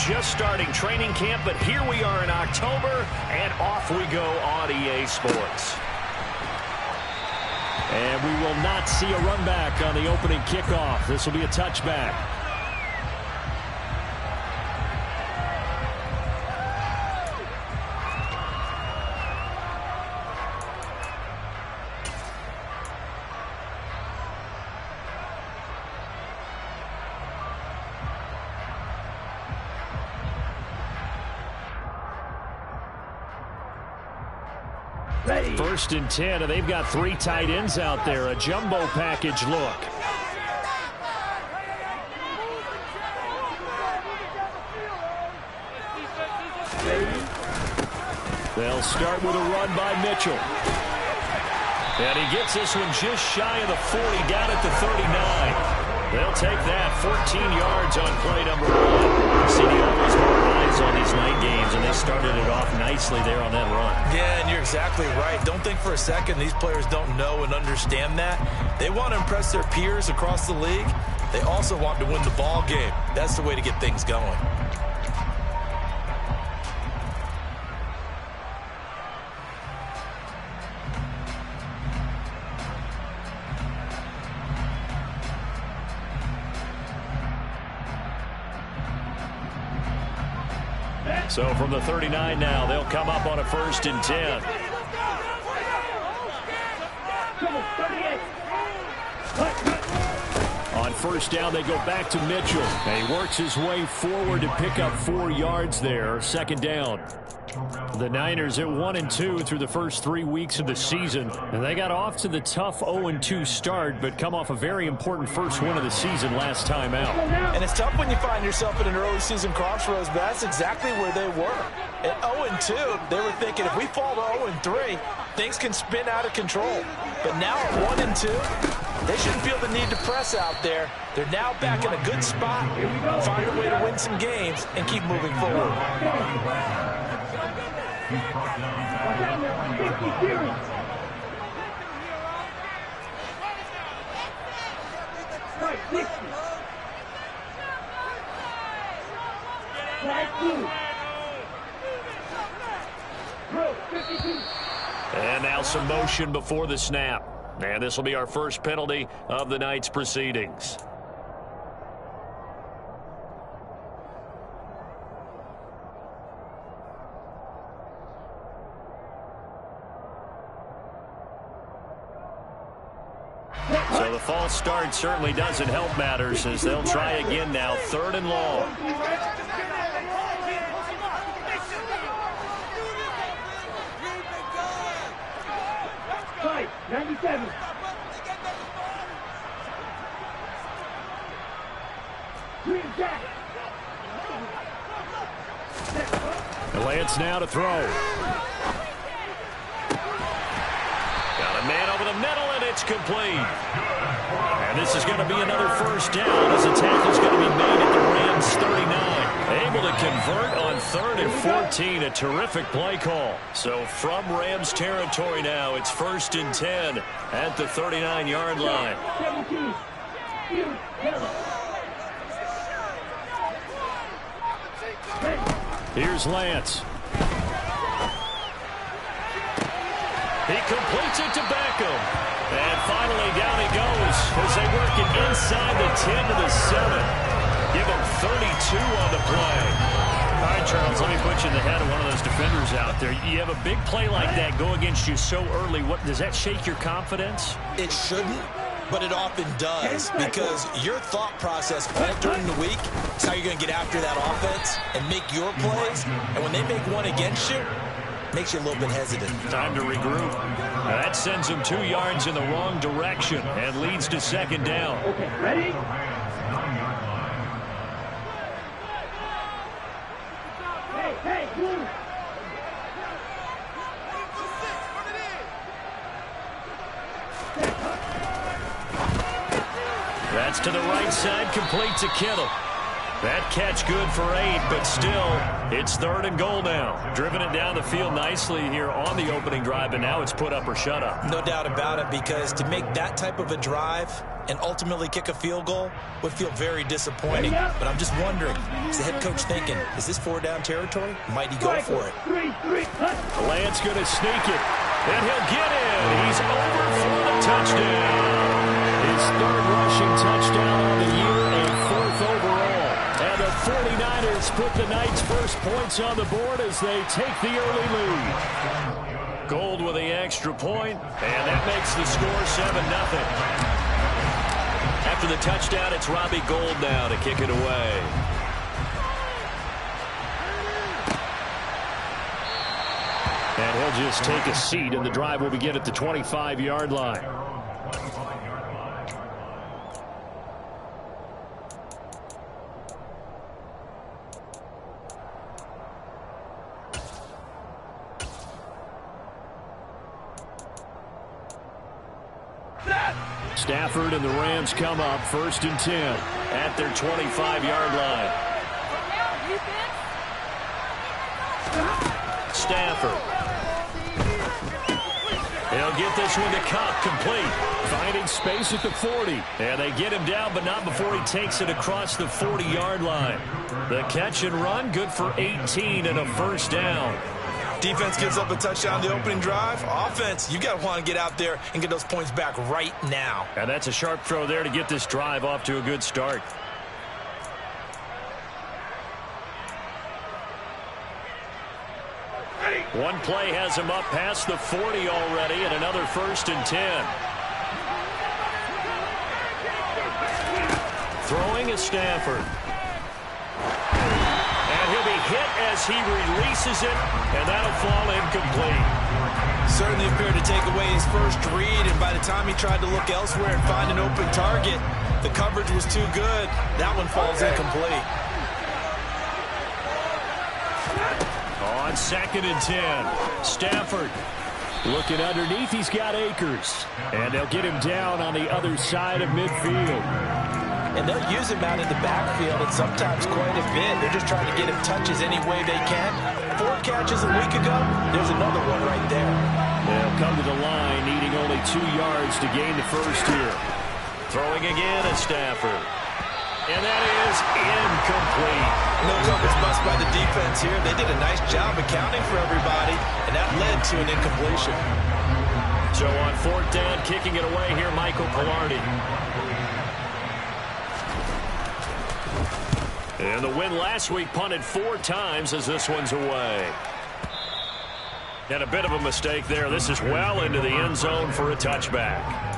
just starting training camp, but here we are in October, and off we go on EA Sports. And we will not see a run back on the opening kickoff. This will be a touchback. First and 10, and they've got 3 tight ends out there. A jumbo package look. They'll start with a run by Mitchell. And he gets this one just shy of the 40, down at the 39. They'll take that 14 yards on play number 1. See, the always more eyes on these night games, and they started it off nicely there on that run. Yeah, and you're exactly right. Don't think for a second these players don't know and understand that. They want to impress their peers across the league. They also want to win the ball game. That's the way to get things going. So from the 39 now, they'll come up on a 1st and 10. On 1st down, they go back to Mitchell. And he works his way forward to pick up 4 yards there. 2nd down. The Niners at 1-2 through the first 3 weeks of the season. And they got off to the tough 0-2 start, but come off a very important first win of the season last time out. And it's tough when you find yourself in an early season crossroads, but that's exactly where they were. At 0-2, they were thinking if we fall to 0-3, things can spin out of control. But now at 1-2, they shouldn't feel the need to press out there. They're now back in a good spot, find a way to win some games, and keep moving forward. And now some motion before the snap. And this will be our first penalty of the night's proceedings. So the false start certainly doesn't help matters as they'll try again now, 3rd and long. Lance now to throw. Got a man over the middle, and it's complete. And this is going to be another 1st down as the tackle's going to be made at the Rams 39. Able to convert on 3rd and 14. A terrific play call. So from Rams territory now, it's 1st and 10 at the 39-yard line. Here's Lance. He completes it to Beckham. And finally down he goes as they work it inside the 10 to the 7. Give him 32 on the play. All right, Charles, let me put you in the head of one of those defenders out there. You have a big play like that go against you so early. What does that shake your confidence? It shouldn't, but it often does, because your thought process all during the week is how you're going to get after that offense and make your plays. And when they make one against you, makes you a little bit hesitant. Time to regroup. That sends him 2 yards in the wrong direction and leads to 2nd down. Okay, ready? Hey, move. That's to the right side, complete to Kittle. That catch good for 8, but still, it's 3rd and goal now. Driven it down the field nicely here on the opening drive, and now it's put up or shut up. No doubt about it, because to make that type of a drive and ultimately kick a field goal would feel very disappointing. But I'm just wondering, is the head coach thinking, is this 4-down territory? Might he go for it? Lance going to sneak it, and he'll get it. He's over for the touchdown. His 3rd rushing touchdown on the year and 4th overall. And the 49ers put the Knights' first points on the board as they take the early lead. Gold with the extra point, and that makes the score 7-0. After the touchdown, it's Robbie Gould now to kick it away. And he'll just take a seat, and the drive will begin at the 25-yard line. Stafford and the Rams come up 1st and 10 at their 25-yard line. Stafford. He'll get this one to Cup, complete. Finding space at the 40. And they get him down, but not before he takes it across the 40-yard line. The catch and run, good for 18 and a 1st down. Defense gives up a touchdown the opening drive. Offense, you got to want to get out there and get those points back right now. And that's a sharp throw there to get this drive off to a good start. One play has him up past the 40 already, and another 1st and 10. Throwing is Stafford. And he'll be hit as he releases it, and that'll fall incomplete. Certainly appeared to take away his first read, and by the time he tried to look elsewhere and find an open target, the coverage was too good. That one falls incomplete. On 2nd and 10, Stafford looking underneath. He's got Akers, and they'll get him down on the other side of midfield. And they'll use him out in the backfield, and sometimes quite a bit. They're just trying to get him touches any way they can. 4 catches a week ago, there's another one right there. They'll come to the line, needing only 2 yards to gain the first here. Throwing again at Stafford. And that is incomplete. No coverage bust by the defense here. They did a nice job accounting for everybody, and that led to an incompletion. So on 4th down, kicking it away here, Michael Pilardi. And the win last week punted 4 times as this one's away. And a bit of a mistake there. This is well into the end zone for a touchback.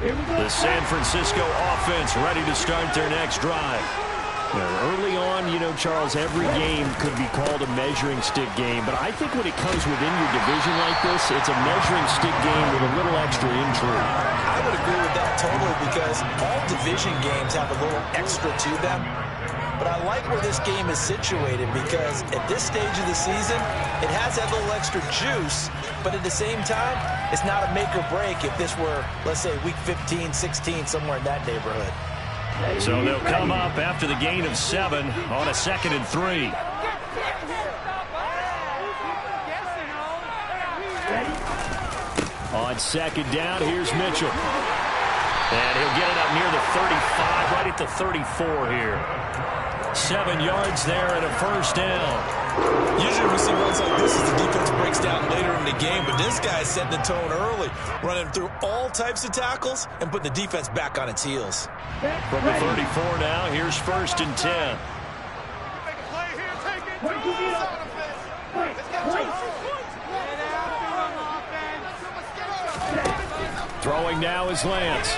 The San Francisco offense ready to start their next drive. Now, early on, you know, Charles, every game could be called a measuring stick game, but I think when it comes within your division like this, it's a measuring stick game with a little extra intrigue. I would agree with that totally, because all division games have a little extra to them. But I like where this game is situated, because at this stage of the season, it has that little extra juice, but at the same time, it's not a make or break if this were, let's say, week 15, 16, somewhere in that neighborhood. So they'll come up after the gain of 7 on a 2nd and 3. On 2nd down, here's Mitchell. And he'll get it up near the 35, right at the 34 here. 7 yards there and a 1st down. Usually we see runs like this as the defense breaks down later in the game, but this guy's setting the tone early, running through all types of tackles and putting the defense back on its heels. From the 34 now, here's 1st and 10. Throwing now is Lance.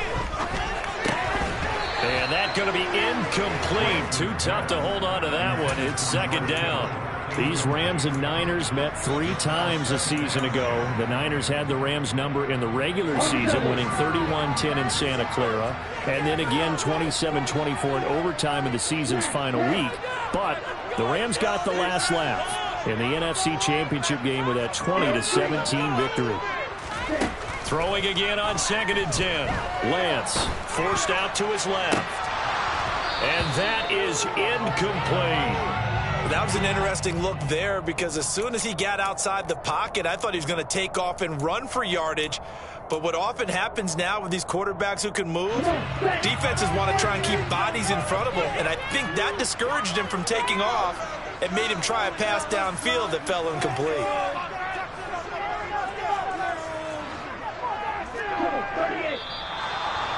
And that's going to be incomplete. Too tough to hold on to that one. It's 2nd down. These Rams and Niners met 3 times a season ago. The Niners had the Rams number in the regular season, winning 31-10 in Santa Clara, and then again 27-24 in overtime in the season's final week. But the Rams got the last laugh in the NFC Championship game with that 20-17 victory. Throwing again on 2nd and 10. Lance forced out to his left. And that is incomplete. That was an interesting look there because as soon as he got outside the pocket, I thought he was going to take off and run for yardage. But what often happens now with these quarterbacks who can move, defenses want to try and keep bodies in front of them. And I think that discouraged him from taking off and made him try a pass downfield that fell incomplete.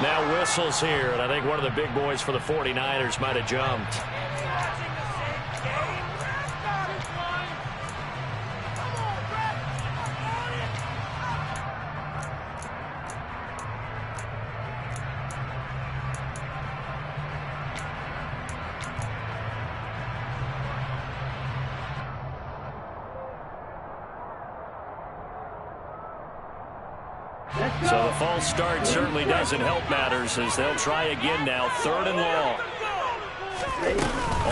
Now whistles here, and I think one of the big boys for the 49ers might have jumped. So the false start certainly doesn't help matters as they'll try again now. 3rd and long.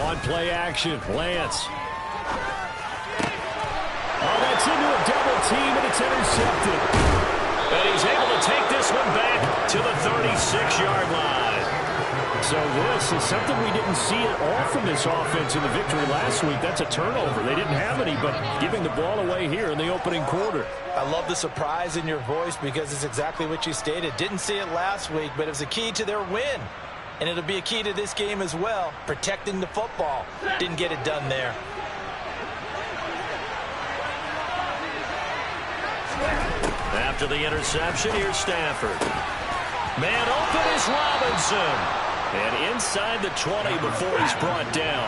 On play action, Lance. Oh, that's into a double team, and it's intercepted. And he's able to take this one back to the 36-yard line. So this is something we didn't see at all from this offense in the victory last week. That's a turnover. They didn't have any, but giving the ball away here in the opening quarter. I love the surprise in your voice because it's exactly what you stated. Didn't see it last week, but it was a key to their win. And it'll be a key to this game as well, protecting the football. Didn't get it done there. After the interception, here's Stafford. Man open is Robinson. And inside the 20 before he's brought down.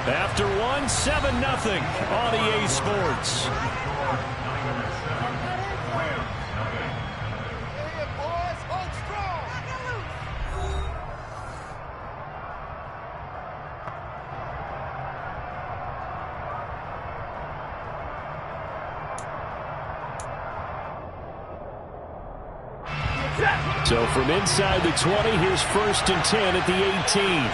After 7-0 on EA Sports. So from inside the 20, here's 1st and 10 at the 18.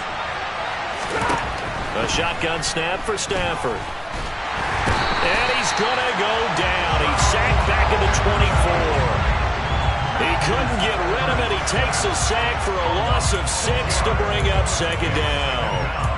A shotgun snap for Stafford. And he's going to go down. He's sacked back at the 24. He couldn't get rid of it. He takes a sack for a loss of 6 to bring up 2nd down.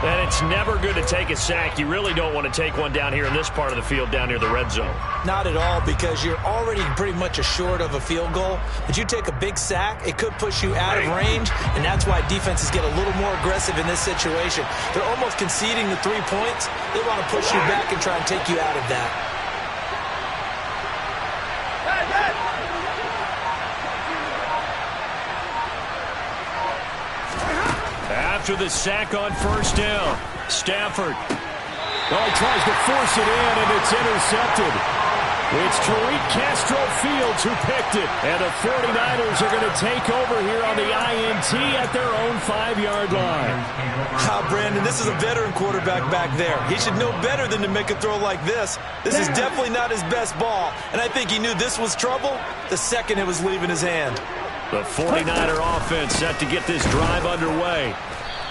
And it's never good to take a sack. You really don't want to take one down here in this part of the field down near the red zone. Not at all, because you're already pretty much assured of a field goal. But you take a big sack, it could push you out of range, and that's why defenses get a little more aggressive in this situation. They're almost conceding the 3 points. They want to push you back and try and take you out of that. After the sack on 1st down, Stafford. Oh, he tries to force it in, and it's intercepted. It's Tariq Castro Fields who picked it. And the 49ers are going to take over here on the INT at their own 5-yard line. Brandon, this is a veteran quarterback back there. He should know better than to make a throw like this. This is definitely not his best ball. And I think he knew this was trouble the second it was leaving his hand. The 49er offense set to get this drive underway.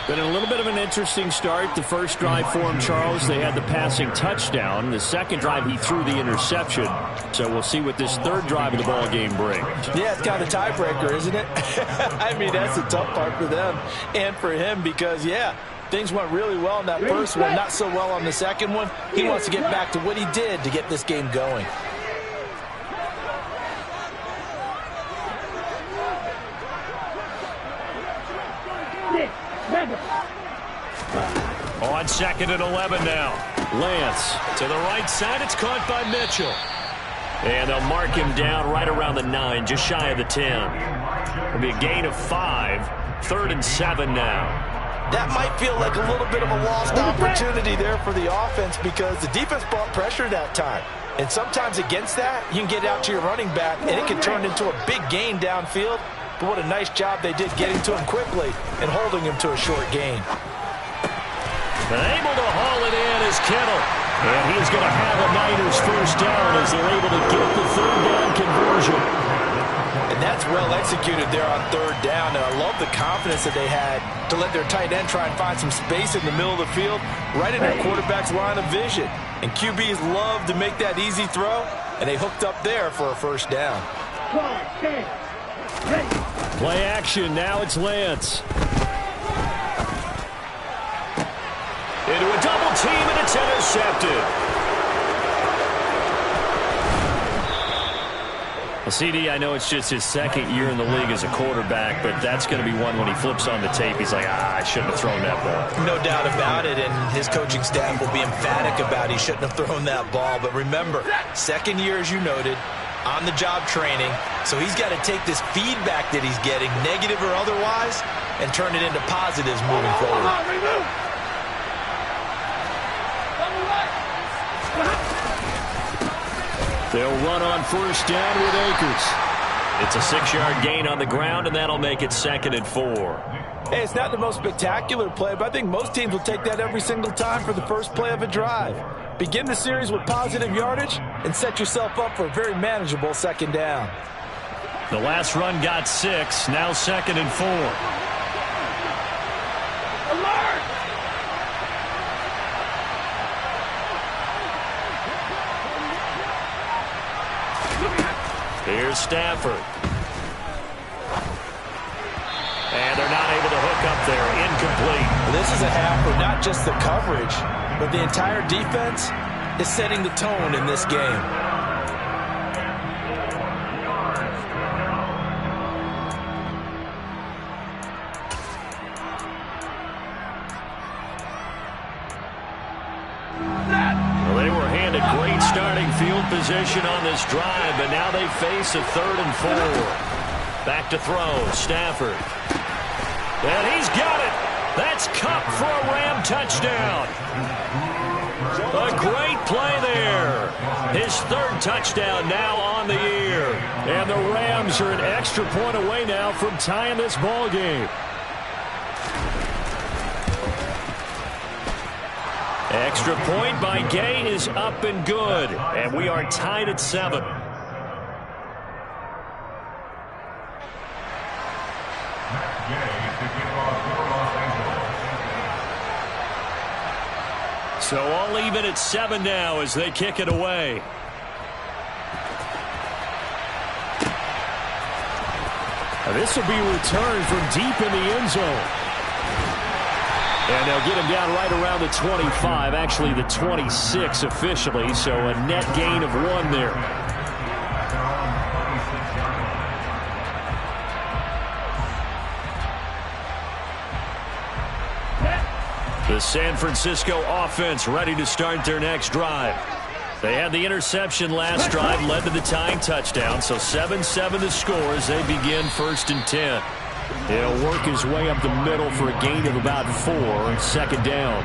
Been a little bit of an interesting start. The first drive for him, Charles, they had the passing touchdown. The second drive, he threw the interception. So we'll see what this 3rd drive of the ball game brings. Yeah, it's kind of a tiebreaker, isn't it? I mean, that's the tough part for them and for him because, yeah, things went really well in that first one, not so well on the second one. He wants to get back to what he did to get this game going. On 2nd and 11 now. Lance to the right side. It's caught by Mitchell. And they'll mark him down right around the 9, just shy of the 10. It'll be a gain of 5. 3rd and 7 now. That might feel like a little bit of a lost opportunity there for the offense because the defense brought pressure that time. And sometimes against that, you can get out to your running back, and it can turn into a big gain downfield. But what a nice job they did getting to him quickly and holding him to a short gain. And able to haul it in is Kittle. And he's going to have a Niners first down as they're able to get the third down conversion. And that's well executed there on third down. And I love the confidence that they had to let their tight end try and find some space in the middle of the field, right in their quarterback's line of vision. And QBs love to make that easy throw, and they hooked up there for a first down. Play action. Now it's Lance. Into a double team, and it's intercepted. Well, CD, I know it's just his second year in the league as a quarterback, but that's going to be one when he flips on the tape. He's like, I shouldn't have thrown that ball. No doubt about it, and his coaching staff will be emphatic about he shouldn't have thrown that ball. But remember, second year, as you noted, on-the-job training, so he's got to take this feedback that he's getting, negative or otherwise, and turn it into positives moving forward. They'll run on first down with Akers. It's a 6-yard gain on the ground, and that'll make it 2nd and 4. Hey, it's not the most spectacular play, but I think most teams will take that every single time for the first play of a drive. Begin the series with positive yardage and set yourself up for a very manageable second down. The last run got 6, now 2nd and 4. Alert! Here's Stafford. And they're not able to hook up there. Incomplete. This is a half where not just the coverage, but the entire defense is setting the tone in this game. Well, they were handed great starting field position on this drive, but now they face a 3rd and 4. Back to throw, Stafford. And he's got it. That's Cup for a Ram touchdown. A great play there. His 3rd touchdown now on the year. And the Rams are an extra point away now from tying this ball game. Extra point by Gay is up and good. And we are tied at 7. So all even at 7 now as they kick it away. This will be returned from deep in the end zone. And they'll get him down right around the 25, actually the 26 officially, so a net gain of 1 there. The San Francisco offense ready to start their next drive. They had the interception last drive, led to the tying touchdown, so 7-7 the score as they begin 1st and 10. He'll work his way up the middle for a gain of about 4, 2nd down.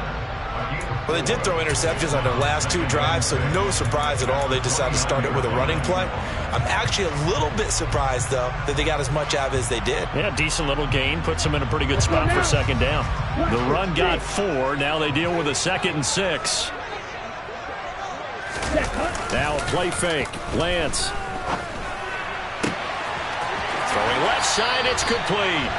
Well, they did throw interceptions on their last 2 drives, so no surprise at all they decided to start it with a running play. I'm actually a little bit surprised, though, that they got as much out of it as they did. Yeah, decent little gain. Puts them in a pretty good spot for 2nd down. The run got 4. Now they deal with a 2nd and 6. Now a play fake. Lance. Throwing left side, it's complete.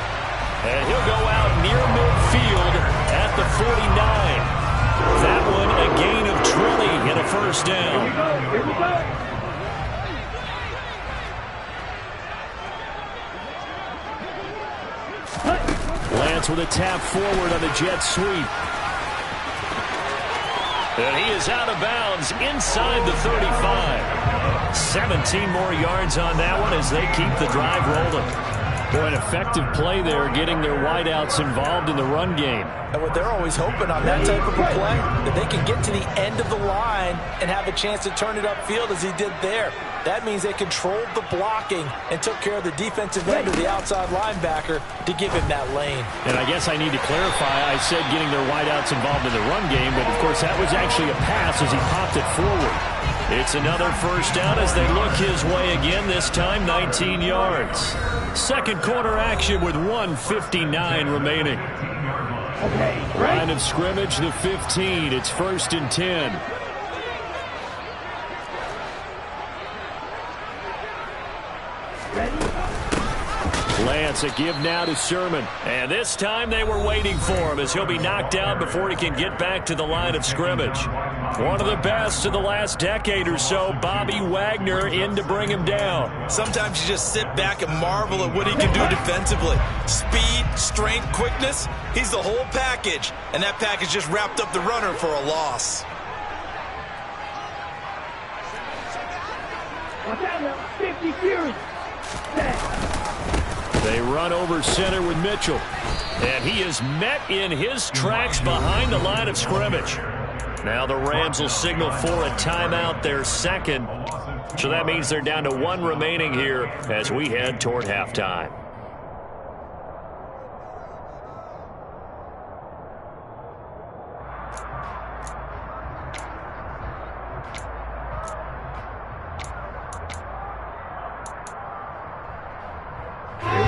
And he'll go out near midfield at the 49. That one a gain of 20 and a 1st down. Here we go. Lance with a tap forward on the jet sweep. And he is out of bounds inside the 35. 17 more yards on that one as they keep the drive rolling. Boy, an effective play there, getting their wideouts involved in the run game. And what they're always hoping on that type of a play, that they can get to the end of the line and have a chance to turn it upfield as he did there. That means they controlled the blocking and took care of the defensive end of the outside linebacker to give him that lane. And I guess I need to clarify, I said getting their wideouts involved in the run game, but of course that was actually a pass as he popped it forward. It's another first down as they look his way again, this time 19 yards. Second quarter action with 1:59 remaining. Line of scrimmage, the 15. It's 1st and 10. Lance, a give now to Sherman. And this time they were waiting for him as he'll be knocked down before he can get back to the line of scrimmage. One of the best of the last decade or so, Bobby Wagner, in to bring him down. Sometimes you just sit back and marvel at what he can do defensively. Speed, strength, quickness, he's the whole package. And that package just wrapped up the runner for a loss. Watch out now, 50 series. They run over center with Mitchell. And he is met in his tracks behind the line of scrimmage. Now the Rams will signal for a timeout, their second. So that means they're down to 1 remaining here as we head toward halftime.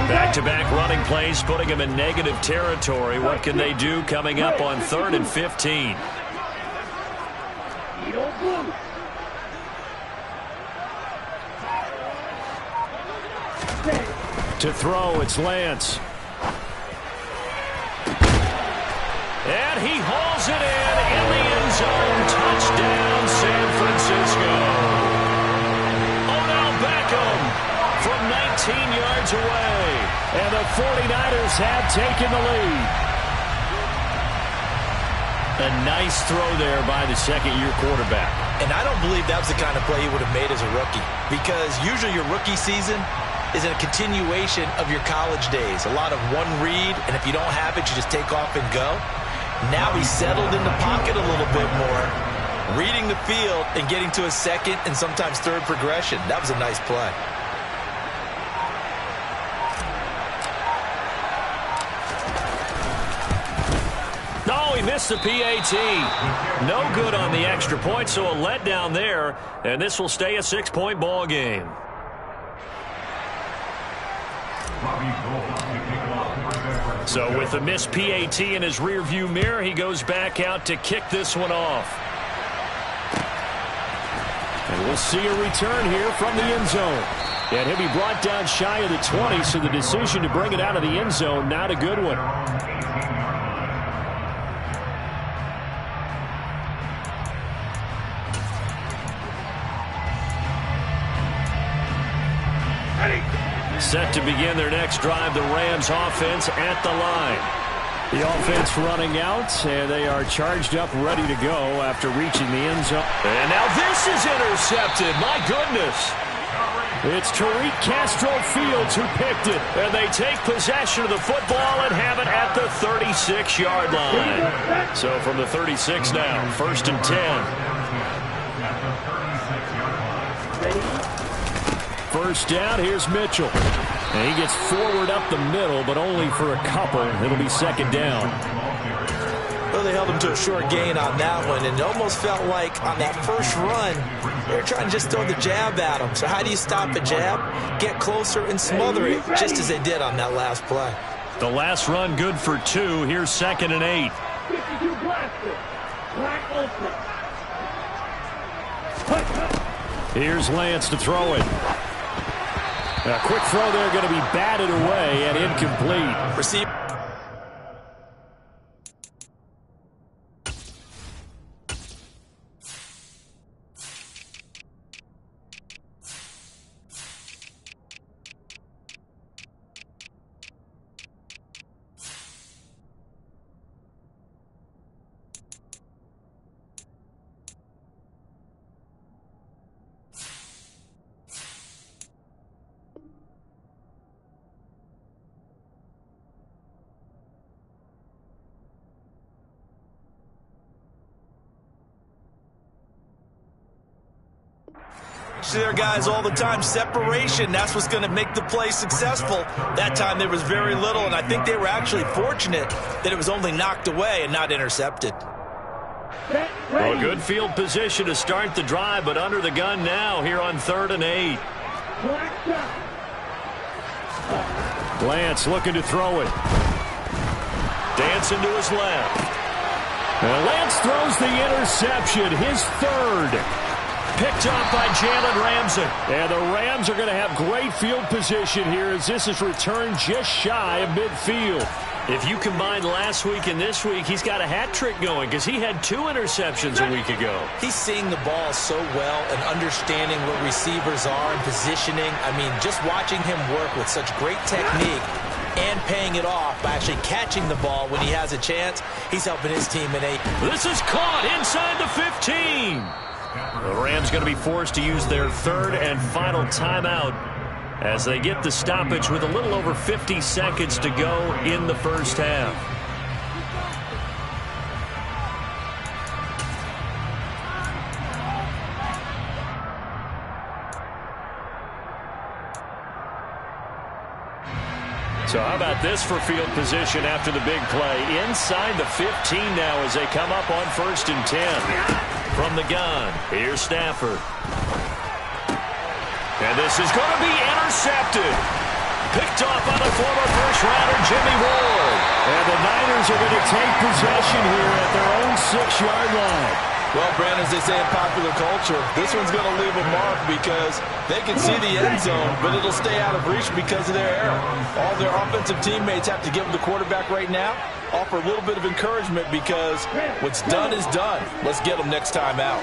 Back-to-back running plays, putting him in negative territory. What can they do coming up on 3rd and 15? To throw, it's Lance. And he hauls it in the end zone. Touchdown, San Francisco. Odell Beckham from 19 yards away. And the 49ers have taken the lead. A nice throw there by the second-year quarterback. And I don't believe that was the kind of play he would have made as a rookie. Because usually your rookie season is a continuation of your college days. A lot of one read, and if you don't have it, you just take off and go. Now he's settled in the pocket a little bit more, reading the field and getting to a second and sometimes third progression. That was a nice play. No, he missed the PAT. No good on the extra point, so a letdown there, and this will stay a 6-point ball game. So with the missed PAT in his rearview mirror, he goes back out to kick this one off. And we'll see a return here from the end zone. And he'll be brought down shy of the 20, so the decision to bring it out of the end zone, not a good one. Set to begin their next drive, the Rams offense at the line. The offense running out, and they are charged up, ready to go after reaching the end zone. And now this is intercepted. My goodness. It's Tariq Castro Fields who picked it, and they take possession of the football and have it at the 36-yard line. So from the 36 now, 1st and 10. First down, here's Mitchell. And he gets forward up the middle, but only for a couple. It'll be 2nd down. Well, they held him to a short gain on that one, and it almost felt like on that first run, they were trying to just throw the jab at him. So how do you stop a jab? Get closer and smother it, just as they did on that last play. The last run good for 2. Here's 2nd and 8. 52 blaster. Black ultra. Here's Lance to throw it. A quick throw there, going to be batted away and incomplete. Receive. to their guys all the time. Separation, that's what's going to make the play successful. That time there was very little, and I think they were actually fortunate that it was only knocked away and not intercepted. Well, good field position to start the drive, but under the gun now here on 3rd and 8. Lance looking to throw it. Dancing to his left. And Lance throws the interception, his 3rd. Picked off by Jalen Ramsey. And the Rams are going to have great field position here as this is returned just shy of midfield. If you combine last week and this week, he's got a hat trick going because he had 2 interceptions a week ago. He's seeing the ball so well and understanding what receivers are and positioning. I mean, just watching him work with such great technique and paying it off by actually catching the ball when he has a chance, he's helping his team in 8. This is caught inside the 15. The Rams going to be forced to use their 3rd and final timeout as they get the stoppage with a little over 50 seconds to go in the first half. So how about this for field position after the big play? Inside the 15 now as they come up on 1st and 10. From the gun, here's Stafford. And this is going to be intercepted. Picked off by the former first-rounder Jimmy Ward. And the Niners are going to take possession here at their own 6-yard line. Well, Brandon, as they say in popular culture, this one's going to leave a mark because they can see the end zone, but it'll stay out of reach because of their error. All their offensive teammates have to give the quarterback right now, offer a little bit of encouragement because what's done is done. Let's get them next time out.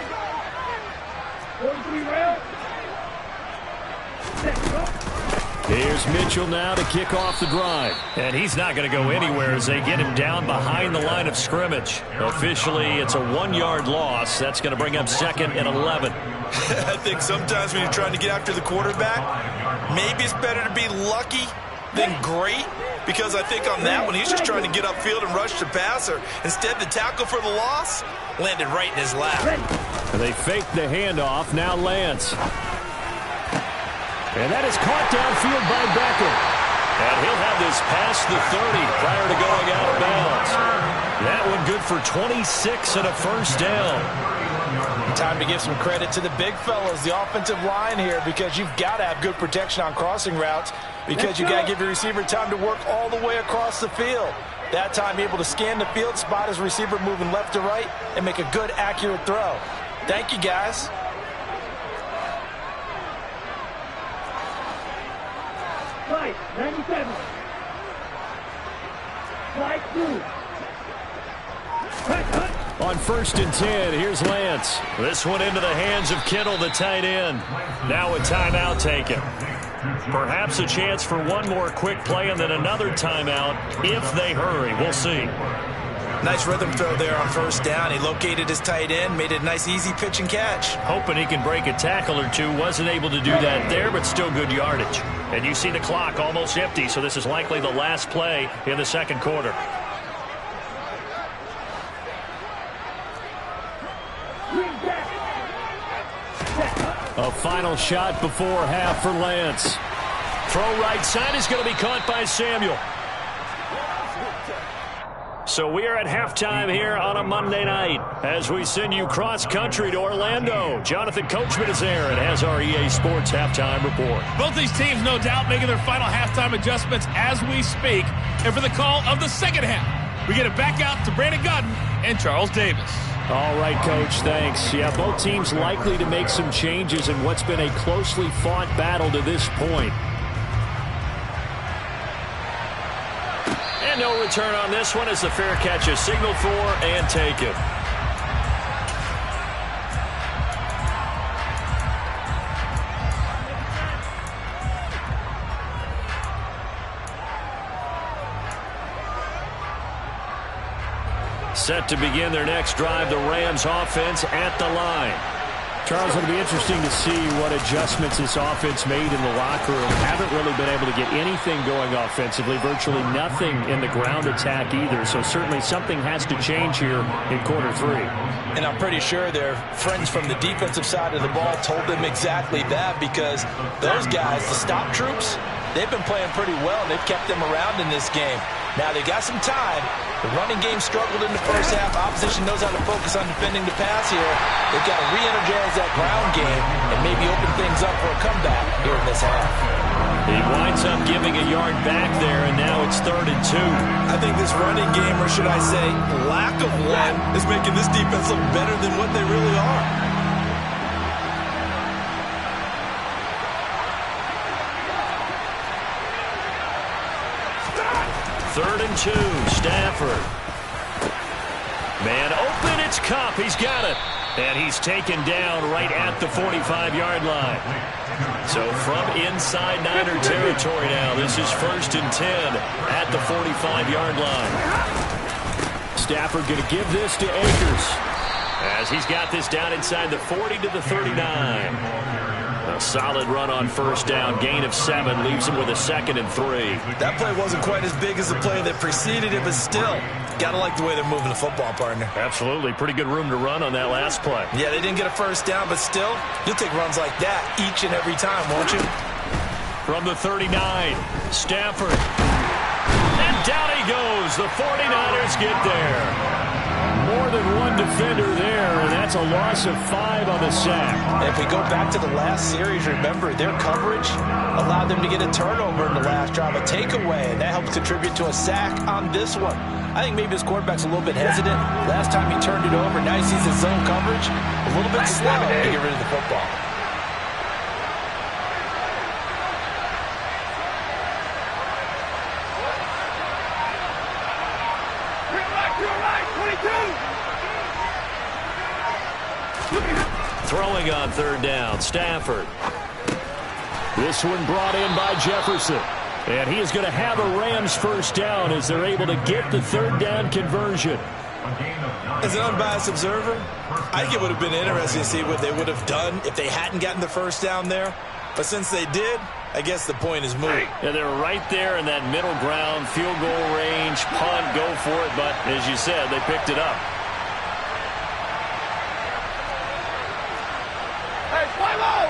Here's Mitchell now to kick off the drive. And he's not going to go anywhere as they get him down behind the line of scrimmage. Officially, it's a 1-yard loss. That's going to bring up 2nd and 11. I think sometimes when you're trying to get after the quarterback, maybe it's better to be lucky than great. Because I think on that one, he's just trying to get upfield and rush the passer. Instead, the tackle for the loss landed right in his lap. And they faked the handoff. Now Lance. And that is caught downfield by Beckham. And he'll have this past the 30 prior to going out of bounds. That one good for 26 and a first down. Time to give some credit to the big fellas, the offensive line here, because you've got to have good protection on crossing routes because you got to give your receiver time to work all the way across the field. That time able to scan the field, spot his receiver moving left to right, and make a good, accurate throw. Thank you, guys. Slide, 97. Slide through. On 1st and 10, here's Lance. This one into the hands of Kittle, the tight end. Now a timeout taken. Perhaps a chance for one more quick play and then another timeout if they hurry. We'll see. Nice rhythm throw there on 1st down. He located his tight end, made it a nice, easy pitch and catch. Hoping he can break a tackle or two. Wasn't able to do that there, but still good yardage. And you see the clock almost empty, so this is likely the last play in the 2nd quarter. A final shot before half for Lance. Throw right side is going to be caught by Samuel. So we are at halftime here on a Monday night as we send you cross-country to Orlando. Jonathan Coachman is there and has our EA Sports halftime report. Both these teams, no doubt, making their final halftime adjustments as we speak. And for the call of the 2nd half, we get it back out to Brandon Godden and Charles Davis. All right, Coach, thanks. Yeah, both teams likely to make some changes in what's been a closely fought battle to this point. And no return on this one as the fair catch is signaled for and taken. Set to begin their next drive, the Rams offense at the line. Charles, it'll be interesting to see what adjustments this offense made in the locker room. Haven't really been able to get anything going offensively, virtually nothing in the ground attack either. So certainly something has to change here in quarter 3. And I'm pretty sure their friends from the defensive side of the ball told them exactly that, because those guys, the stop troops, they've been playing pretty well. They've kept them around in this game. Now they got some time. The running game struggled in the first half. Opposition knows how to focus on defending the pass here. They've got to re-energize that ground game and maybe open things up for a comeback here in this half. He winds up giving a yard back there, and now it's 3rd and 2. I think this running game, or should I say lack of one, is making this defense look better than what they really are. Third and 2, Stafford. Man open, it's Kupp. He's got it. And he's taken down right at the 45-yard line. So from inside Niner territory now, this is 1st and 10 at the 45-yard line. Stafford going to give this to Akers, as he's got this down inside the 40 to the 39. A solid run on 1st down, gain of 7, leaves him with a 2nd and 3. That play wasn't quite as big as the play that preceded it, but still, got to like the way they're moving the football, partner. Absolutely. Pretty good room to run on that last play. Yeah, they didn't get a 1st down, but still, you'll take runs like that each and every time, won't you? From the 39, Stafford. And down he goes. The 49ers get there. More than one defender there, and that's a loss of 5 on the sack. If we go back to the last series, remember, their coverage allowed them to get a turnover in the last drive, a takeaway, and that helps contribute to a sack on this one. I think maybe his quarterback's a little bit hesitant. Last time he turned it over, now he sees his zone coverage a little bit slow to get rid of the football. Throwing on 3rd down, Stafford. This one brought in by Jefferson. And he is going to have a Rams 1st down as they're able to get the 3rd down conversion. As an unbiased observer, I think it would have been interesting to see what they would have done if they hadn't gotten the 1st down there. But since they did, I guess the point is moot. Yeah, they're right there in that middle ground, field goal range, punt, go for it. But as you said, they picked it up. Hey, fly low!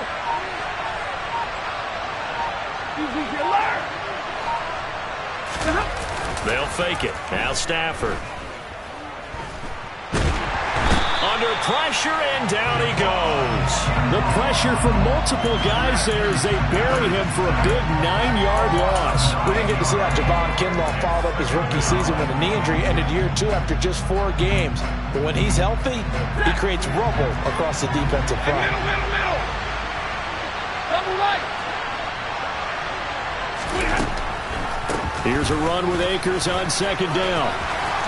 They'll fake it. Now Stafford. Under pressure, and down he goes. The pressure from multiple guys there as they bury him for a big 9-yard loss. We didn't get to see how Javon Kinlaw followed up his rookie season with a knee injury, ended year 2 after just 4 games. But when he's healthy, he creates rubble across the defensive front. Middle. Double right. Here's a run with Akers on 2nd down.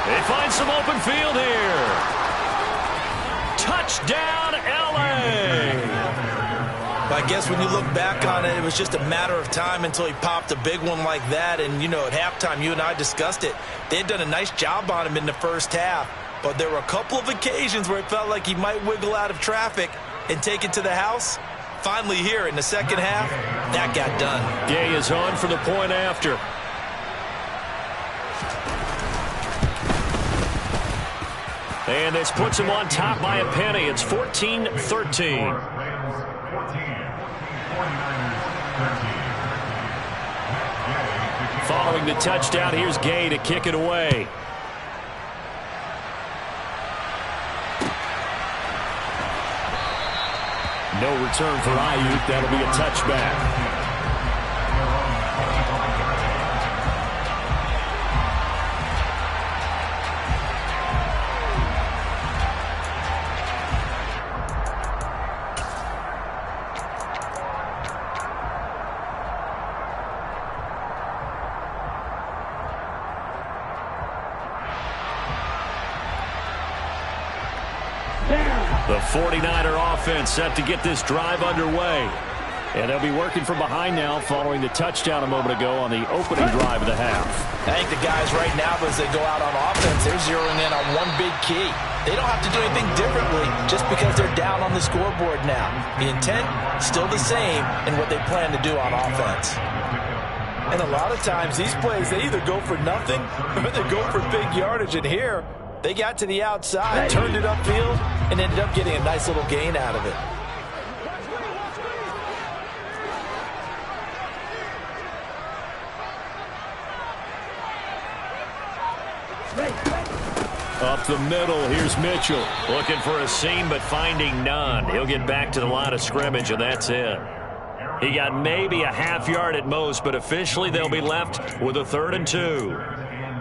They find some open field here. Touchdown, L.A. I guess when you look back on it, it was just a matter of time until he popped a big one like that. And, you know, at halftime, you and I discussed it. They had done a nice job on him in the first half. But there were a couple of occasions where it felt like he might wiggle out of traffic and take it to the house. Finally here in the second half, that got done. Gay is on for the point after. And this puts him on top by a penny. It's 14-13. Following the touchdown, here's Gay to kick it away. No return for Ayuk. That'll be a touchback. The 49er offense set to get this drive underway. And they'll be working from behind now following the touchdown a moment ago on the opening drive of the half. I think the guys right now, as they go out on offense, they're zeroing in on one big key. They don't have to do anything differently just because they're down on the scoreboard now. The intent, still the same in what they plan to do on offense. And a lot of times, these plays, they either go for nothing or they go for big yardage. And here, they got to the outside, turned it upfield, and ended up getting a nice little gain out of it. Up the middle, here's Mitchell. Looking for a seam, but finding none. He'll get back to the line of scrimmage, and that's it. He got maybe a half yard at most, but officially they'll be left with a 3rd and 2.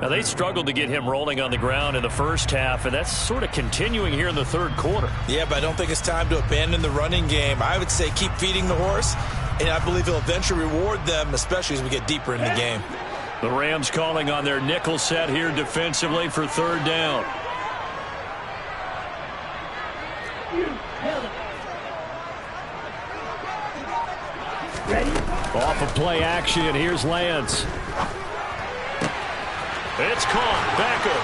Now, they struggled to get him rolling on the ground in the first half, and that's sort of continuing here in the 3rd quarter. Yeah, but I don't think it's time to abandon the running game. I would say keep feeding the horse, and I believe he'll eventually reward them, especially as we get deeper in the game. The Rams calling on their nickel set here defensively for 3rd down. Off of play action, here's Lance. It's caught. Beckham.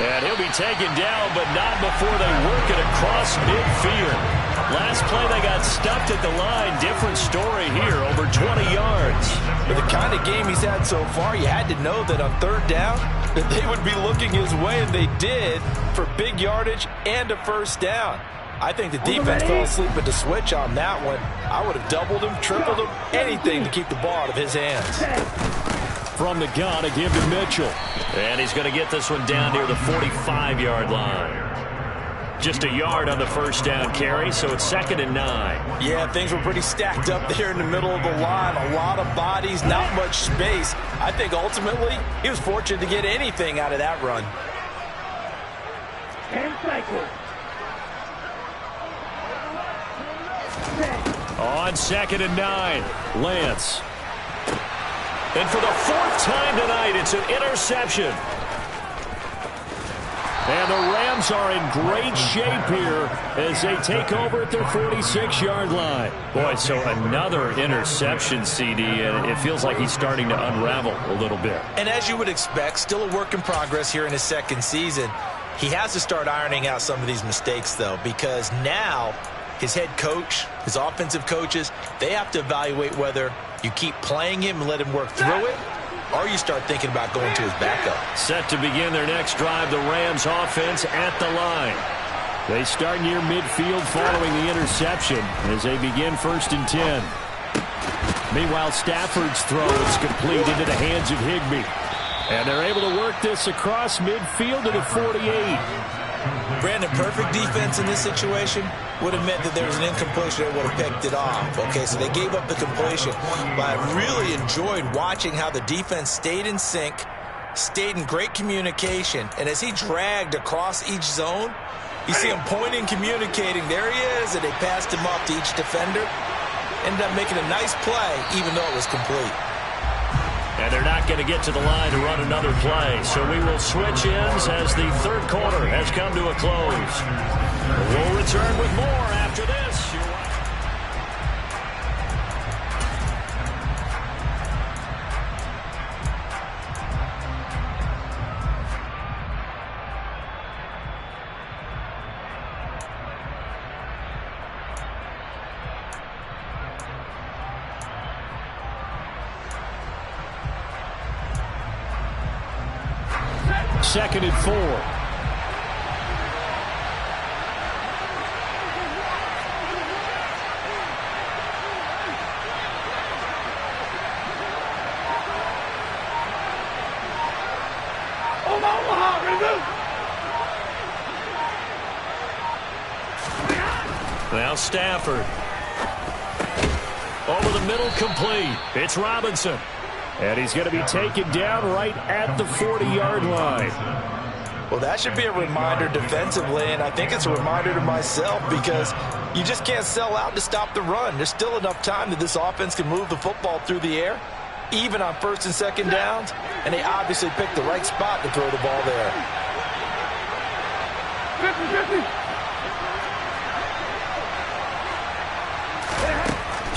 And he'll be taken down, but not before they work it across midfield. Last play, they got stuffed at the line. Different story here, over 20 yards. With the kind of game he's had so far, you had to know that on 3rd down, that they would be looking his way, and they did, for big yardage and a 1st down. I think the defense fell asleep at the switch on that one. I would have doubled him, tripled him, anything to keep the ball out of his hands. From the gun, a give to Mitchell. And he's going to get this one down near the 45-yard line. Just a yard on the 1st down carry, so it's 2nd and 9. Yeah, things were pretty stacked up there in the middle of the line. A lot of bodies, not much space. I think ultimately he was fortunate to get anything out of that run. On 2nd and 9, Lance. And for the 4th time tonight, it's an interception. And the Rams are in great shape here as they take over at their 46-yard line. Boy, so another interception, CD, and it feels like he's starting to unravel a little bit. And as you would expect, still a work in progress here in his 2nd season. He has to start ironing out some of these mistakes, though, because now his head coach, his offensive coaches, they have to evaluate whether you keep playing him and let him work through it, or you start thinking about going to his backup. Set to begin their next drive, the Rams offense at the line. They start near midfield following the interception as they begin 1st and 10. Meanwhile, Stafford's throw is complete into the hands of Higbee. And they're able to work this across midfield to the 48. Brandon, perfect defense in this situation would have meant that there was an incompletion that would have picked it off. Okay, so they gave up the completion. But I really enjoyed watching how the defense stayed in sync, stayed in great communication, and as he dragged across each zone, you see him pointing, communicating. There he is, and they passed him off to each defender. Ended up making a nice play, even though it was complete. And they're not going to get to the line to run another play. So we will switch ends as the 3rd quarter has come to a close. We'll return with more after this. Second and 4. Now Stafford. Over the middle, complete. It's Robinson. And he's going to be taken down right at the 40-yard line. Well, that should be a reminder defensively, and I think it's a reminder to myself because you just can't sell out to stop the run. There's still enough time that this offense can move the football through the air, even on 1st and 2nd downs, and they obviously picked the right spot to throw the ball there. 50-50.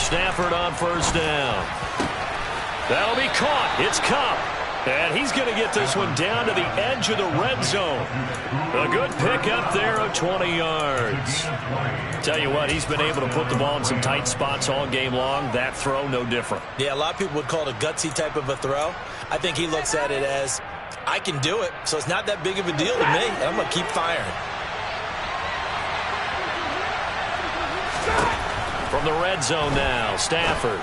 Stafford on 1st down. That'll be caught. It's Cup. And he's going to get this one down to the edge of the red zone. A good pick up there of 20 yards. Tell you what, he's been able to put the ball in some tight spots all game long. That throw, no different. Yeah, a lot of people would call it a gutsy type of a throw. I think he looks at it as, I can do it, so it's not that big of a deal to me. I'm going to keep firing. From the red zone now, Stafford.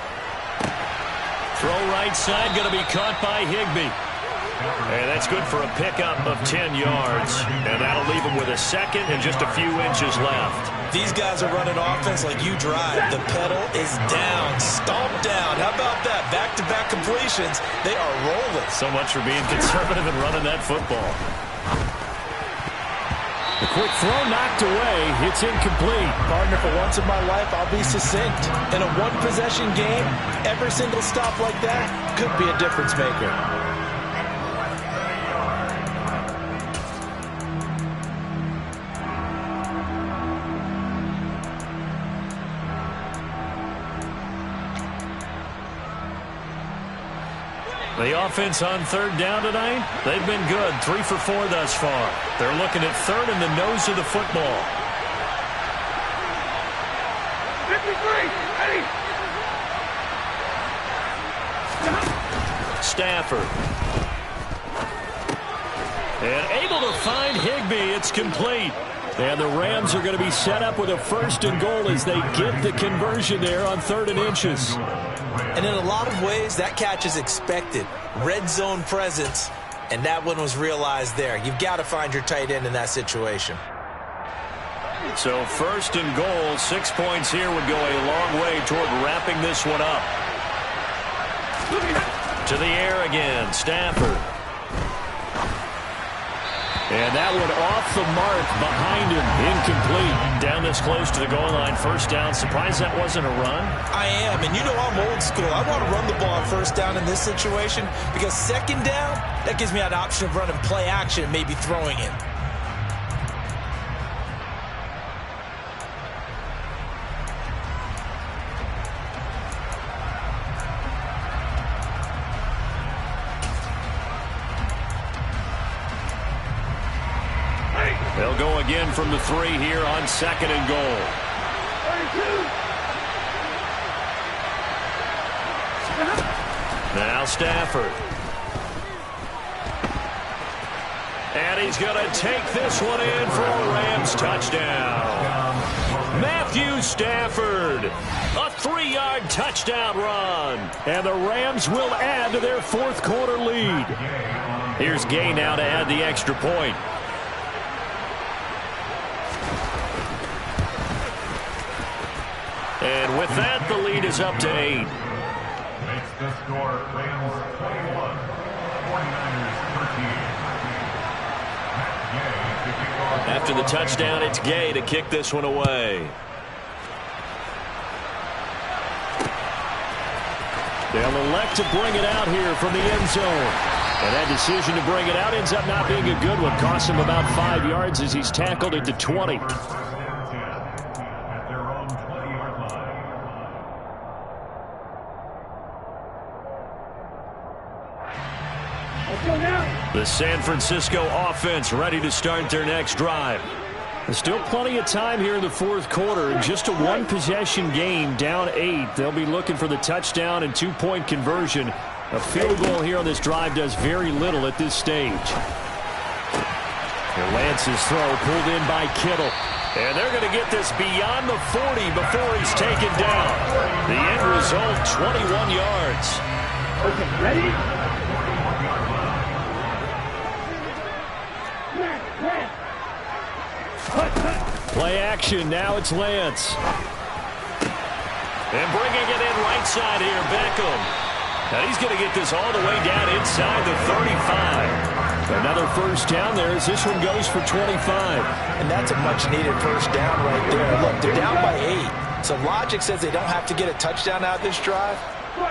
Throw right side, going to be caught by Higbee. And that's good for a pickup of 10 yards. And that'll leave him with a second and just a few inches left. These guys are running offense like you drive. The pedal is down, stomp down. How about that? Back-to-back completions. They are rolling. So much for being conservative and running that football. A quick throw knocked away. It's incomplete. Partner, for once in my life, I'll be succinct. In a one-possession game, every single stop like that could be a difference maker. The offense on third down tonight, they've been good. 3 for 4 thus far. They're looking at third in the nose of the football. 53, ready. Stafford. And able to find Higbee. It's complete. And the Rams are going to be set up with a 1st and goal as they get the conversion there on 3rd and inches. And in a lot of ways, that catch is expected. Red zone presence, and that one was realized there. You've got to find your tight end in that situation. So 1st and goal, 6 points here would go a long way toward wrapping this one up. To the air again, Stafford. And that one off the mark behind him. Incomplete. Down this close to the goal line. 1st down. Surprised that wasn't a run? I am. And you know I'm old school. I want to run the ball on 1st down in this situation because 2nd down, that gives me an option of running play action and maybe throwing it. They'll go again from the 3 here on 2nd and goal. 32. Now Stafford. And he's going to take this one in for a Rams touchdown. Matthew Stafford. A 3-yard touchdown run. And the Rams will add to their 4th quarter lead. Here's Gay now to add the extra point. And with that, the lead is up to 8. Makes the score Rams 21, 49ers 13. After the touchdown, it's Gay to kick this one away. They'll elect to bring it out here from the end zone. And that decision to bring it out ends up not being a good one. Costs him about 5 yards as he's tackled at the 20. The San Francisco offense ready to start their next drive. There's still plenty of time here in the 4th quarter. In just a 1-possession game, down 8. They'll be looking for the touchdown and 2-point conversion. A field goal here on this drive does very little at this stage. And Lance's throw pulled in by Kittle. And they're going to get this beyond the 40 before he's taken down. The end result, 21 yards. Okay, ready? Play action. Now it's Lance. And bringing it in right side here, Beckham. And he's going to get this all the way down inside the 35. Another 1st down there as this one goes for 25. And that's a much-needed 1st down right there. Look, they're down by 8. So logic says they don't have to get a touchdown out of this drive.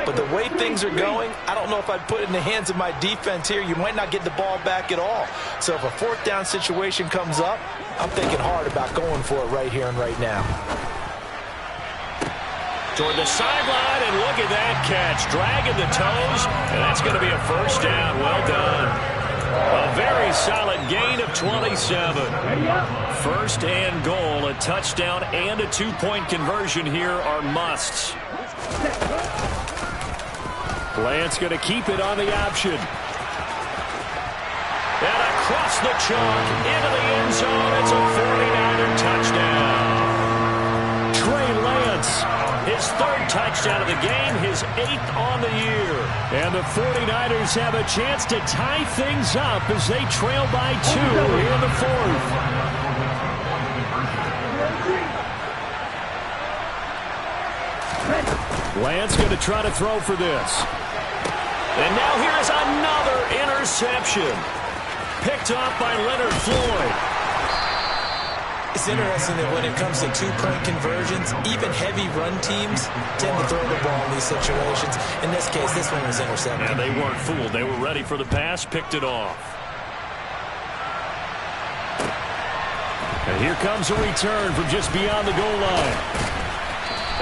But the way things are going, I don't know if I'd put it in the hands of my defense here. You might not get the ball back at all. So if a 4th down situation comes up, I'm thinking hard about going for it right here and right now. Toward the sideline, And look at that catch, dragging the toes, and that's going to be a first down. Well done. A very solid gain of 27. First and goal, a touchdown and a two-point conversion here are musts. Bland's going to keep it on the option. And across the chalk, into the end zone, it's a 49er touchdown. Trey Lance, his third touchdown of the game, his 8th on the year. And the 49ers have a chance to tie things up as they trail by 2 here in the 4th. Lance going to try to throw for this. And now here is another interception. Picked off by Leonard Floyd. It's interesting that when it comes to two-point conversions, even heavy run teams tend to throw the ball in these situations. In this case, this one was intercepted. And they weren't fooled. They were ready for the pass, picked it off. And here comes a return from just beyond the goal line.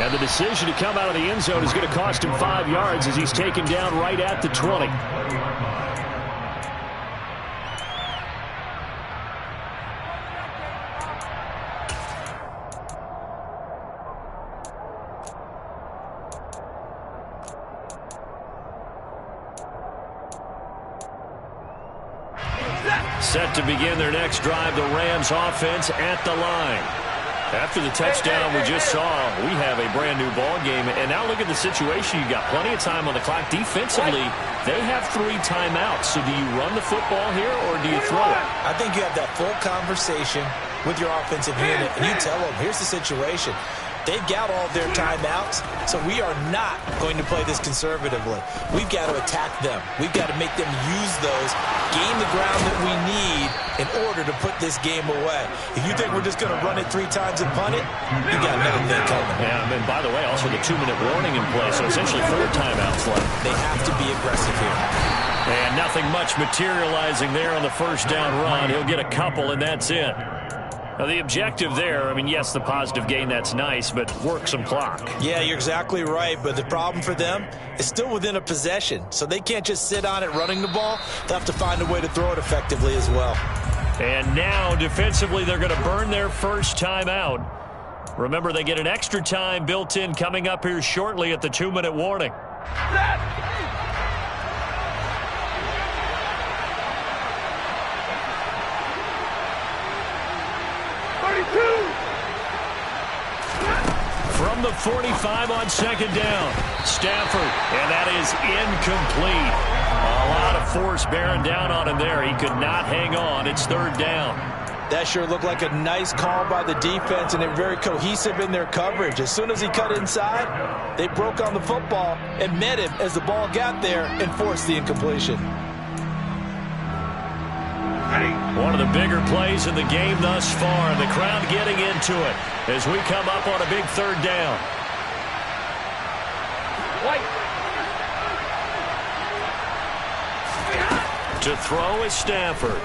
And the decision to come out of the end zone is going to cost him 5 yards as he's taken down right at the 20. Set to begin their next drive, the Rams offense at the line. After the touchdown we just saw, we have a brand new ball game. And now look at the situation. You've got plenty of time on the clock. Defensively, they have 3 timeouts. So do you run the football here or do you throw it? I think you have that full conversation with your offensive unit, and you tell them, here's the situation. They've got all their timeouts, so we are not going to play this conservatively. We've got to attack them. We've got to make them use those, gain the ground that we need in order to put this game away. If you think we're just going to run it 3 times and punt it, you got another thing coming. Yeah, and by the way, also the 2-minute warning in play, so essentially 4 timeouts left. They have to be aggressive here. And nothing much materializing there on the first down run. He'll get a couple, and that's it. Now, the objective there, I mean, yes, the positive gain, that's nice, but work some clock. Yeah, you're exactly right, but the problem for them is still within a possession, so they can't just sit on it running the ball. They'll have to find a way to throw it effectively as well. And now, defensively, they're going to burn their first time out. Remember, they get an extra time built in coming up here shortly at the 2-minute warning. From the 45 on second down, Stafford, and that is incomplete. A lot of force bearing down on him there. He could not hang on. It's 3rd down. That sure looked like a nice call by the defense, and they're very cohesive in their coverage. As soon as he cut inside, they broke on the football and met him as the ball got there and forced the incompletion. One of the bigger plays in the game thus far, and the crowd getting into it as we come up on a big 3rd down. To throw is Stafford.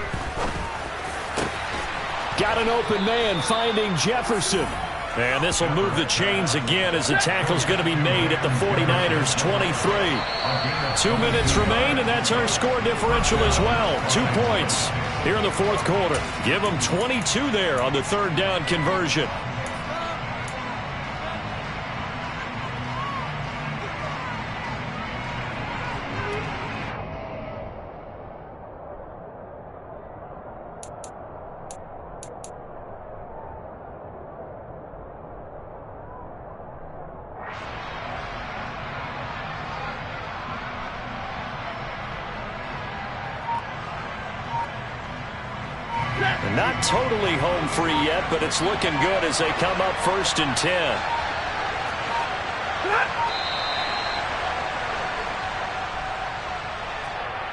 Got an open man finding Jefferson. And this will move the chains again as the tackle's going to be made at the 49ers 23. 2 minutes remain, and that's our score differential as well. 2 points here in the 4th quarter. Give them 22 there on the 3rd down conversion. Not totally home free yet, but it's looking good as they come up 1st and 10.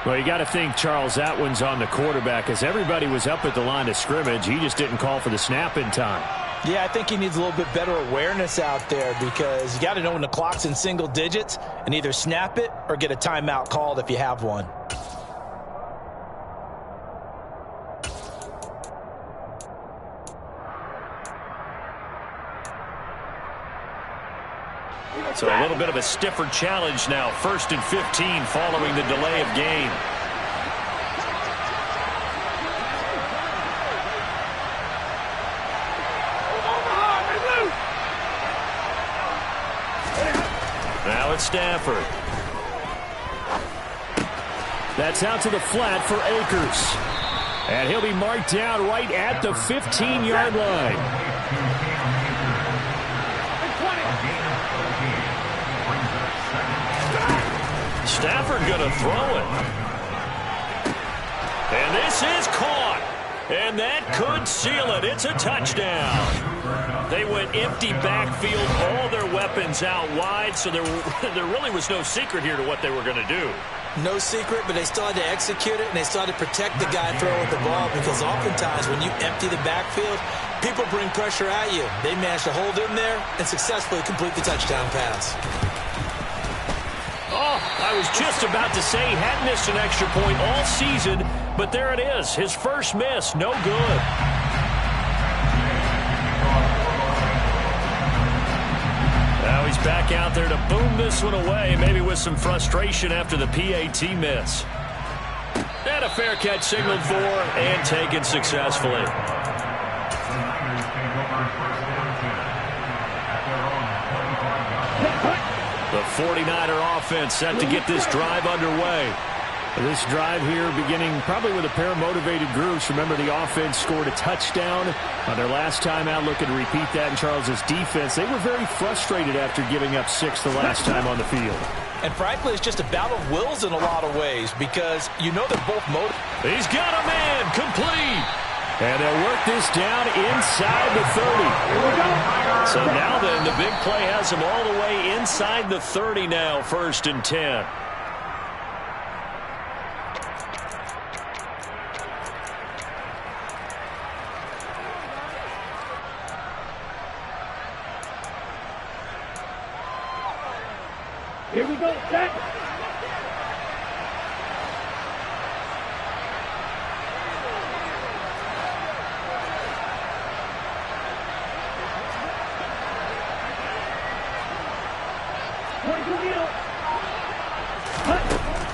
Well, you got to think, Charles, that one's on the quarterback as everybody was up at the line of scrimmage. He just didn't call for the snap in time. Yeah, I think he needs a little bit better awareness out there because you got to know when the clock's in single digits and either snap it or get a timeout called if you have one. So a little bit of a stiffer challenge now. 1st and 15 following the delay of game. Now it's Stafford. That's out to the flat for Akers. And he'll be marked down right at the 15-yard line. Stafford going to throw it. And this is caught. And that could seal it. It's a touchdown. They went empty backfield, all their weapons out wide, so there really was no secret here to what they were going to do. No secret, but they still had to execute it, and they still had to protect the guy throwing the ball, because oftentimes when you empty the backfield, people bring pressure at you. They managed to hold in there and successfully complete the touchdown pass. Oh, I was just about to say he hadn't missed an extra point all season, but there it is. His first miss, no good. Now he's back out there to boom this one away, maybe with some frustration after the PAT miss. And a fair catch signaled for and taken successfully. The 49er offense set to get this drive underway. This drive here beginning probably with a pair of motivated groups. Remember, the offense scored a touchdown on their last time out. Looking to repeat that in Charles's defense. They were very frustrated after giving up 6 the last time on the field. And frankly, it's just a battle of wills in a lot of ways, because you know they're both motivated. He's got a man, complete. And they'll work this down inside the 30. So now then, the big play has them all the way inside the 30 now, 1st and 10. Here we go, set.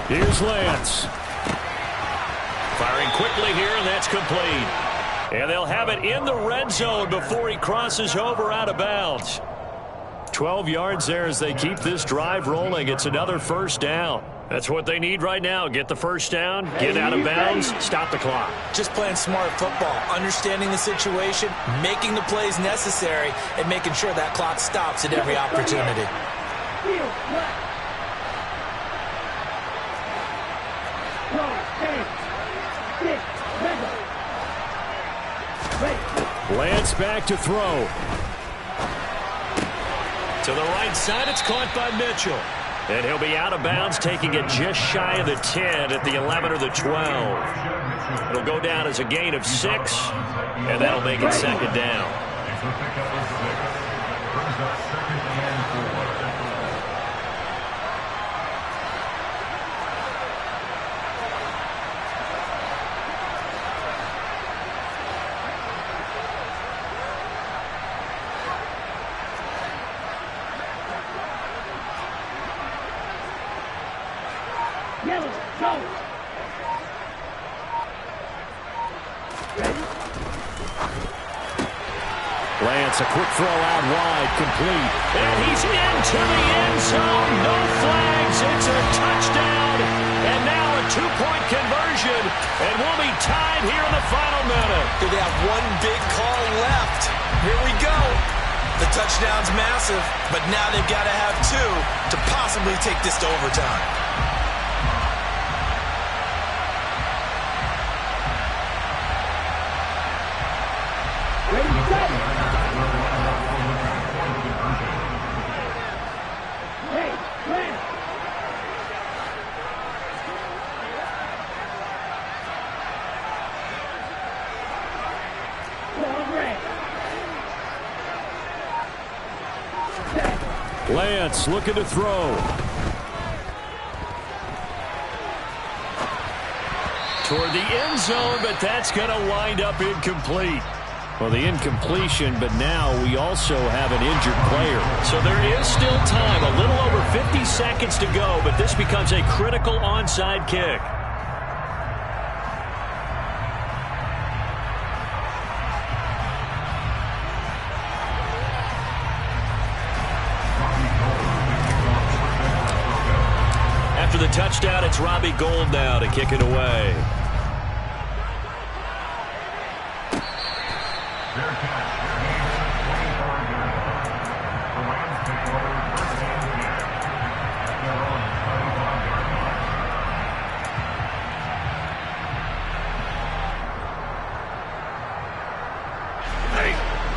Here's Lance. Firing quickly here, and that's complete. And they'll have it in the red zone before he crosses over out of bounds. 12 yards there as they keep this drive rolling. It's another 1st down. That's what they need right now. Get the 1st down, get out of bounds, stop the clock. Just playing smart football, understanding the situation, making the plays necessary, and making sure that clock stops at every opportunity. Lance back to throw. To the right side, it's caught by Mitchell. And he'll be out of bounds, taking it just shy of the 10 at the 11 or the 12. It'll go down as a gain of 6, and that'll make it 2nd down. Lance, a quick throw out wide, complete. And he's into the end zone. No flags. It's a touchdown. And now a 2-point conversion. And we'll be tied here in the final minute. Do they have one big call left? Here we go. The touchdown's massive, but now they've got to have 2 to possibly take this to overtime. Lance looking to throw. Toward the end zone, but that's going to wind up incomplete. Well, the incompletion, but now we also have an injured player. So there is still time, a little over 50 seconds to go, but this becomes a critical onside kick. After the touchdown, it's Robbie Gould now to kick it away.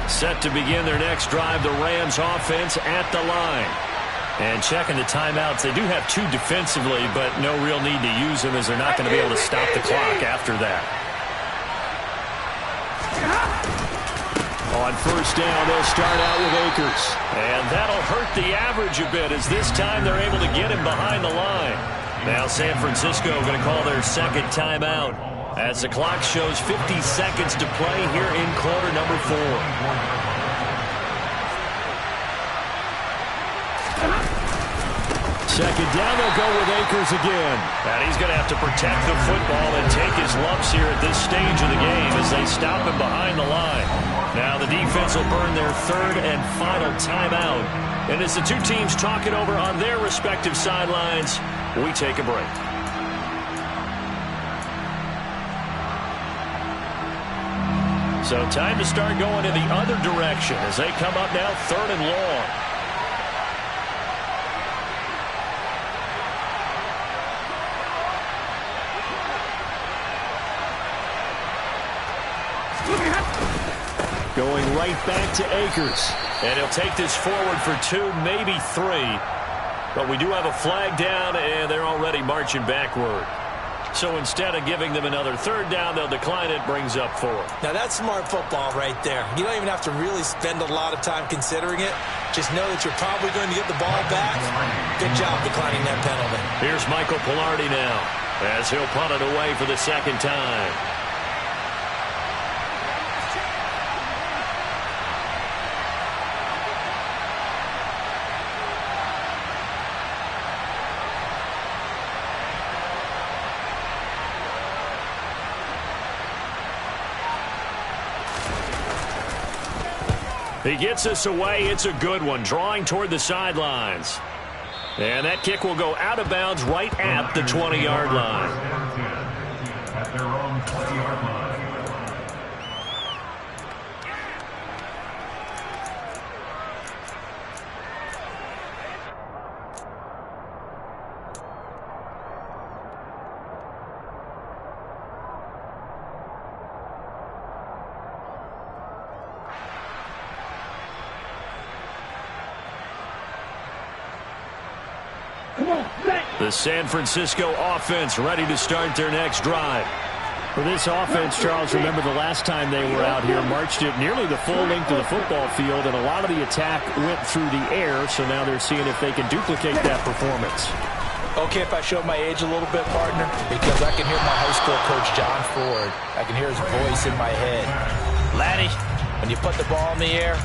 Set to begin their next drive, the Rams offense at the line. And checking the timeouts, they do have 2 defensively, but no real need to use them as they're not going to be able to stop the clock after that. On first down, they'll start out with Akers. And that'll hurt the average a bit as this time they're able to get him behind the line. Now San Francisco going to call their second timeout as the clock shows 50 seconds to play here in quarter number 4. Second down, they'll go with Akers again. And he's going to have to protect the football and take his lumps here at this stage of the game as they stop him behind the line. Now the defense will burn their third and final timeout. And as the 2 teams talk it over on their respective sidelines, we take a break. So time to start going in the other direction as they come up now third and long. Going right back to Akers. And he'll take this forward for 2, maybe 3. But we do have a flag down, and they're already marching backward. So instead of giving them another third down, they'll decline it, brings up 4. Now that's smart football right there. You don't even have to really spend a lot of time considering it. Just know that you're probably going to get the ball back. Good job declining that penalty. Here's Michael Pilardi now as he'll punt it away for the second time. He gets us away. It's a good one, drawing toward the sidelines. And that kick will go out of bounds right at the 20-yard line. At their own 20-yard line. The San Francisco offense ready to start their next drive. For this offense, Charles, remember the last time they were out here, marched it nearly the full length of the football field, and a lot of the attack went through the air, so now they're seeing if they can duplicate that performance. Okay, if I show my age a little bit, partner, because I can hear my high school coach, John Ford. I can hear his voice in my head. Laddie, when you put the ball in the air,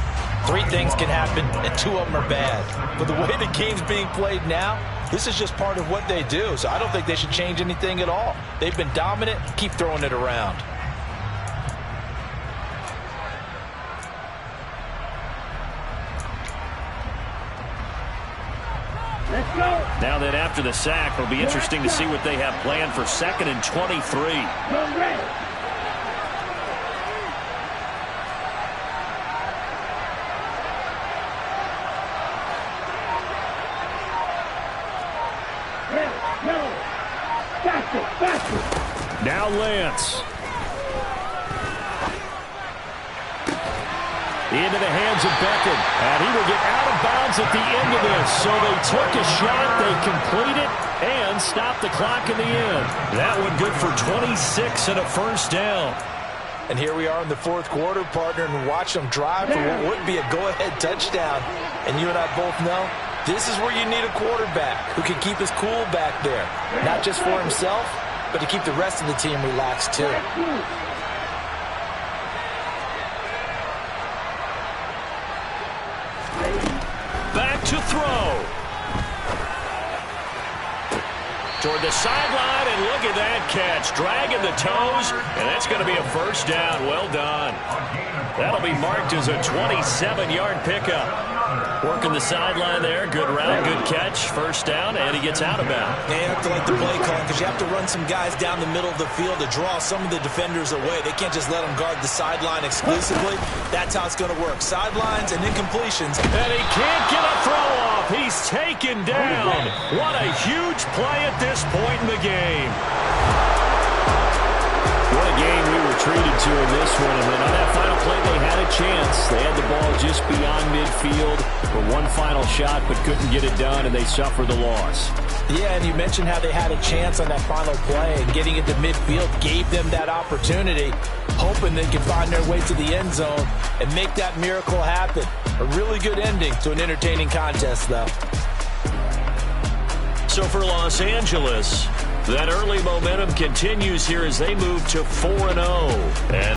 3 things can happen, and 2 of them are bad. But the way the game's being played now, this is just part of what they do, so I don't think they should change anything at all. They've been dominant. Keep throwing it around. Let's go. Now that after the sack, it'll be interesting to see what they have planned for 2nd and 23. Come ready. Now Lance. Into the hands of Beckham. And he will get out of bounds at the end of this. So they took a shot, they complete it, and stop the clock in the end. That one good for 26 and a first down. And here we are in the 4th quarter, partner, and watch them drive for what would be a go-ahead touchdown. And you and I both know this is where you need a quarterback who can keep his cool back there. Not just for himself, but to keep the rest of the team relaxed too. to throw. Toward the sideline, and look at that catch. Dragging the toes, and that's going to be a first down. Well done. That'll be marked as a 27-yard pickup. Working the sideline there. Good route, good catch. First down, and he gets out of bounds. Yeah, you have to like the play call because you have to run some guys down the middle of the field to draw some of the defenders away. They can't just let them guard the sideline exclusively. That's how it's going to work. Sidelines and incompletions. And he can't get a throw off. He's taken down. What a huge play at this point in the game. What a game we were treated to in this one. And then on that final play, they had a chance. They had the ball just beyond midfield for one final shot, but couldn't get it done, and they suffered the loss. Yeah, and you mentioned how they had a chance on that final play, and getting into midfield gave them that opportunity, hoping they could find their way to the end zone and make that miracle happen. A really good ending to an entertaining contest, though. So for Los Angeles, that early momentum continues here as they move to 4-0.